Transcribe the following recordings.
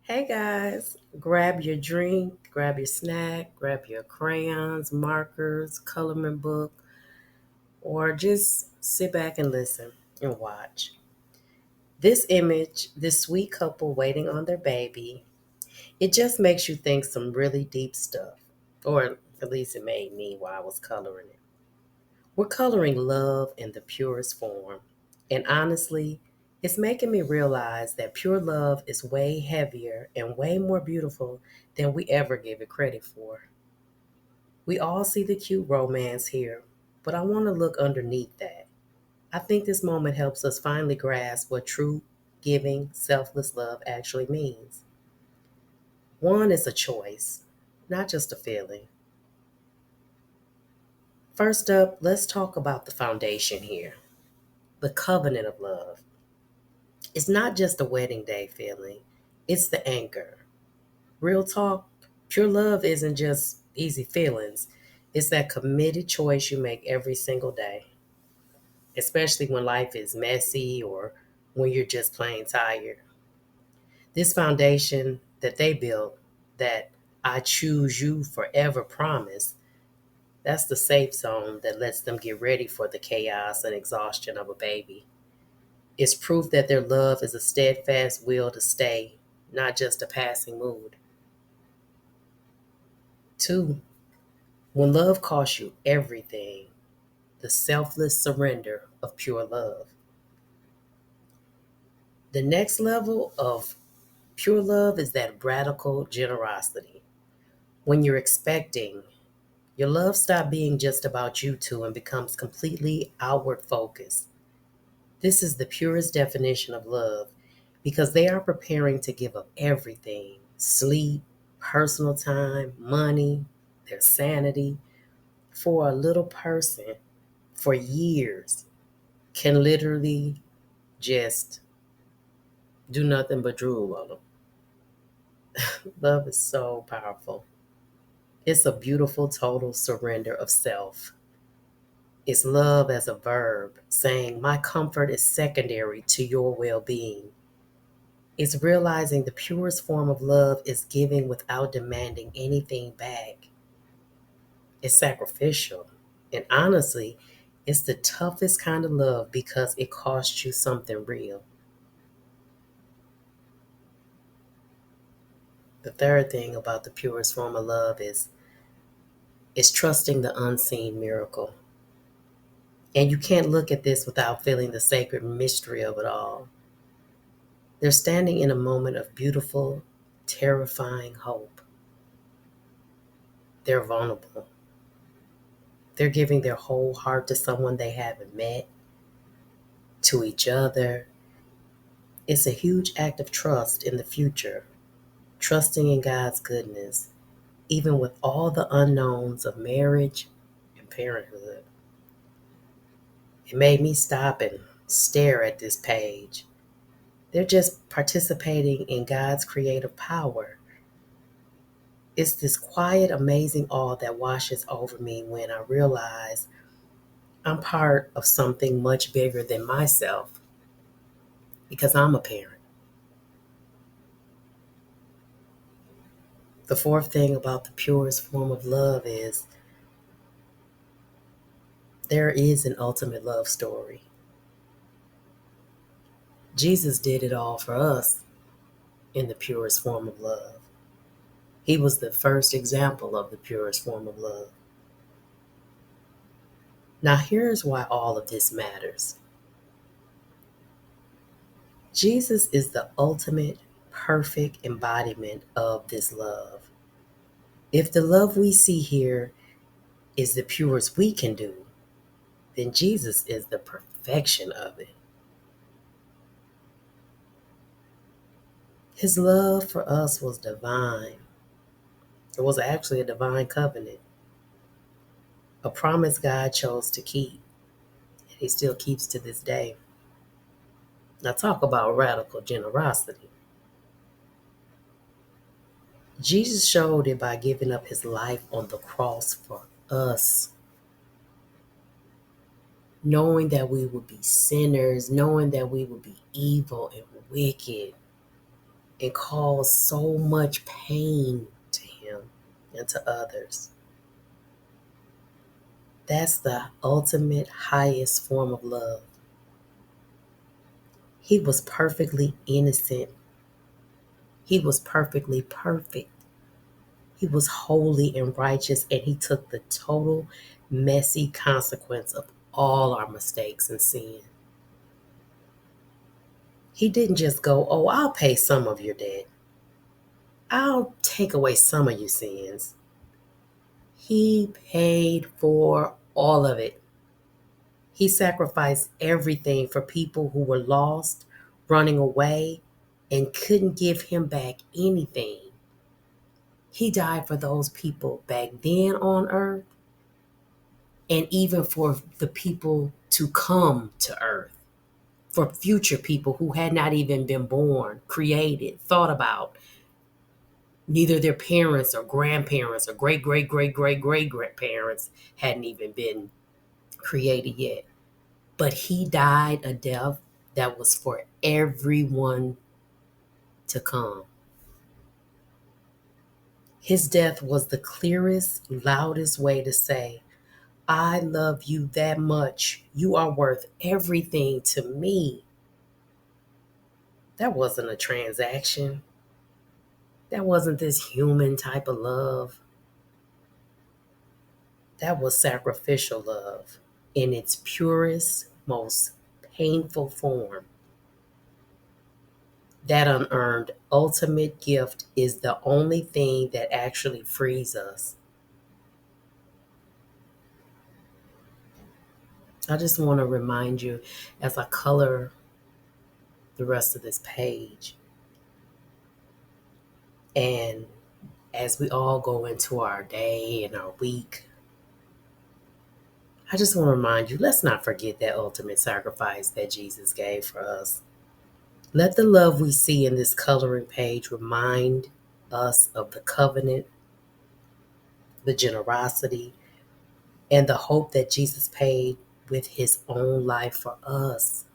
Hey guys, grab your drink, grab your snack, grab your crayons, markers, coloring book, or just sit back and listen and watch. This image, this sweet couple waiting on their baby, it just makes you think some really deep stuff. Or at least it made me while I was coloring it. We're coloring love in the purest form. And honestly, it's making me realize that pure love is way heavier and way more beautiful than we ever give it credit for. We all see the cute romance here, but I want to look underneath that. I think this moment helps us finally grasp what true, giving, selfless love actually means. One is a choice, not just a feeling. First up, let's talk about the foundation here, the covenant of love. It's not just a wedding day feeling, it's the anchor. Real talk, pure love isn't just easy feelings, it's that committed choice you make every single day, especially when life is messy or when you're just plain tired. This foundation that they built, that I choose you forever promise, that's the safe zone that lets them get ready for the chaos and exhaustion of a baby. It's proof that their love is a steadfast will to stay, not just a passing mood. Two, when love costs you everything, the selfless surrender of pure love. The next level of pure love is that radical generosity. When you're expecting, your love stops being just about you two and becomes completely outward focused. This is the purest definition of love because they are preparing to give up everything: sleep, personal time, money, their sanity for a little person for years can literally just do nothing but drool on them. Love is so powerful. It's a beautiful total surrender of self. It's love as a verb saying, my comfort is secondary to your well being. It's realizing the purest form of love is giving without demanding anything back. It's sacrificial. And honestly, it's the toughest kind of love because it costs you something real. The third thing about the purest form of love is trusting the unseen miracle. And you can't look at this without feeling the sacred mystery of it all. They're standing in a moment of beautiful, terrifying hope. They're vulnerable. They're giving their whole heart to someone they haven't met, to each other. It's a huge act of trust in the future, trusting in God's goodness, even with all the unknowns of marriage and parenthood. It made me stop and stare at this page. They're just participating in God's creative power. It's this quiet, amazing awe that washes over me when I realize I'm part of something much bigger than myself because I'm a parent. The fourth thing about the purest form of love is there is an ultimate love story. Jesus did it all for us in the purest form of love. He was the first example of the purest form of love. Now, here's why all of this matters. Jesus is the ultimate, perfect embodiment of this love. If the love we see here is the purest we can do, then Jesus is the perfection of it. His love for us was divine. It was actually a divine covenant, a promise God chose to keep, and He still keeps to this day. Now, talk about radical generosity. Jesus showed it by giving up His life on the cross for us, knowing that we would be sinners, knowing that we would be evil and wicked. and caused so much pain to him and to others. That's the ultimate highest form of love. He was perfectly innocent. He was perfectly perfect. He was holy and righteous, and he took the total messy consequence of all our mistakes and sin. He didn't just go, oh, I'll pay some of your debt. I'll take away some of your sins. He paid for all of it. He sacrificed everything for people who were lost, running away, and couldn't give him back anything. He died for those people back then on earth, and even for the people to come to earth, for future people who had not even been born, created, thought about. Neither their parents or grandparents or great, great, great, great, great grandparents hadn't even been created yet. But he died a death that was for everyone to come. His death was the clearest, loudest way to say, I love you that much. You are worth everything to me. That wasn't a transaction. That wasn't this human type of love. That was sacrificial love in its purest, most painful form. That unearned ultimate gift is the only thing that actually frees us. I just want to remind you as I color the rest of this page and as we all go into our day and our week, I just want to remind you, let's not forget that ultimate sacrifice that Jesus gave for us. Let the love we see in this coloring page remind us of the covenant, the generosity, and the hope that Jesus paid with his own life for us.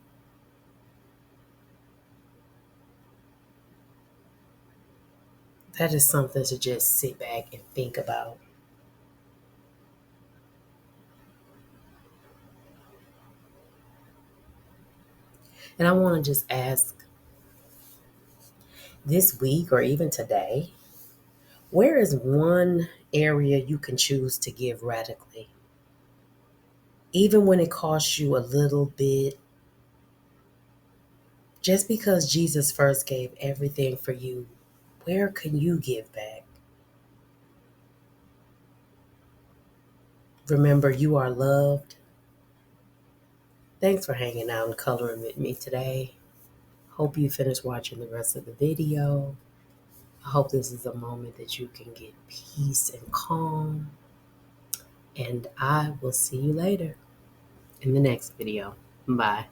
That is something to just sit back and think about. And I want to just ask this week or even today, where is one area you can choose to give radically? Even when it costs you a little bit, just because Jesus first gave everything for you, where can you give back? Remember, you are loved. Thanks for hanging out and coloring with me today. Hope you finish watching the rest of the video. I hope this is a moment that you can get peace and calm. And I will see you later in the next video. Bye.